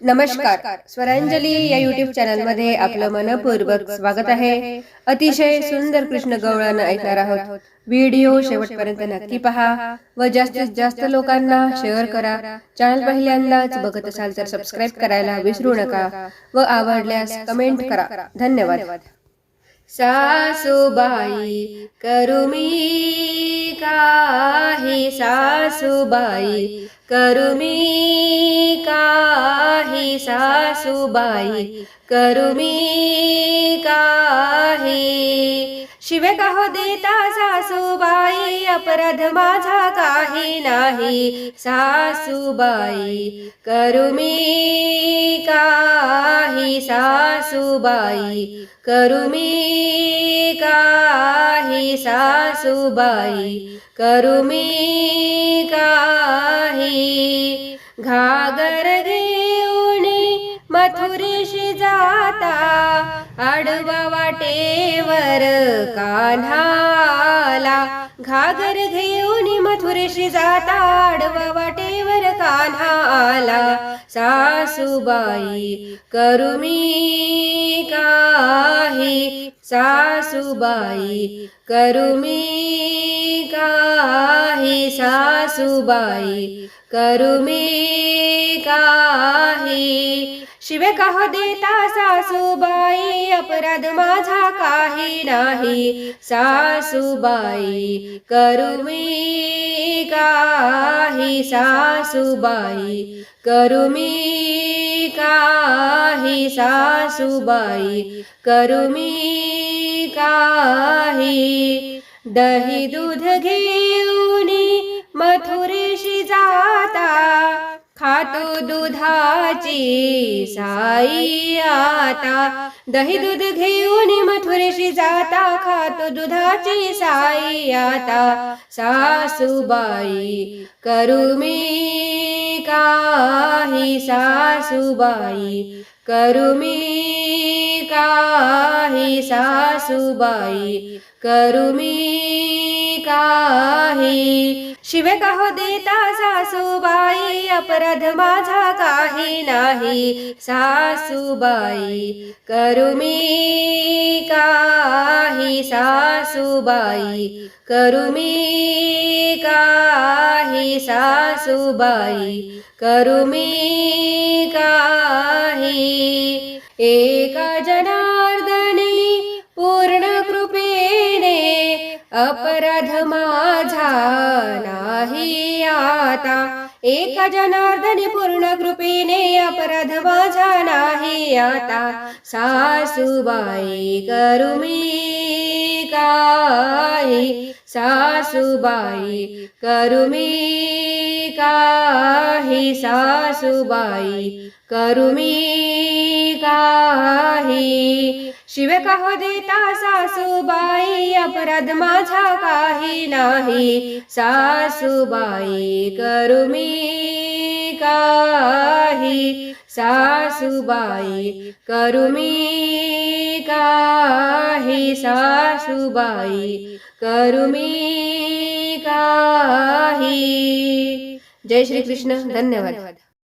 नमस्कार. स्वरांजली या YouTube चॅनलमध्ये आपलं मनपूर्वक स्वागत आहे. अतिशय सुंदर कृष्ण गवळण ऐकणार आहोत. व्हिडिओ शेवटपर्यंत नक्की पहा व जास्तीत जास्त लोकांना शेअर करा. चॅनल पहिल्यांदाच बघत असाल तर सबस्क्राईब करायला विसरू नका व आवडल्यास कमेंट करा. धन्यवाद. सासूबाई करू मी काही, सासूबाई करू मी काही, सासूबाई करू मी काही. शिवे का हो देता सासूबाई, अपराध माझा काही नाही. सासूबाई करू मी काही, सासूबाई करू मी काही, सासूबाई करू मी काही. घागर घेऊन मथुरेशी जाता, आडवा वाटेवर कान्हाला. घागर घेऊन मथुरेशी जाता, आडवा वाटेवर कान्हाला. सासूबाई करू मी काही, सासूबाई करू मी काही, सासूबाई करू मी काही. शिवे का हो देता सासूबाई, अपराध माझा काही नाही. सासूबाई करू मी काही, सासूबाई करू मी काही, सासूबाई करू मी काही. दही दूध घेऊन मथुरेशी जाता, खातो दुधाची साई आता. दही दूध घेऊन मथुरेशी जाता, खातो दुधाची साई आता. सासूबाई करू मी काही, सासूबाई करू मी काही, सासूबाई करू मी काही. शिवे का हो देता सासूबाई, अपराध माझा काही नाही. सासूबाई करू मी काही, सासूबाई करू मी काही, सासूबाई करू मी काही. एका जनार्दनी पूर्ण कृपेने, अपराध माझा नाही आता. एका जनार्दनी पूर्ण कृपेने, अपराध माझा नाही आता. सासूबाई करू मी काही, सासूबाई करू मी काही, सासूबाई करू मी काही. शिवे का हो देता सासूबाई, अपराध माझा काही नाही. सासूबाई करू मी काही, सासूबाई करू मी काही, सासूबाई करू मी काही. जय श्री कृष्ण. धन्यवाद.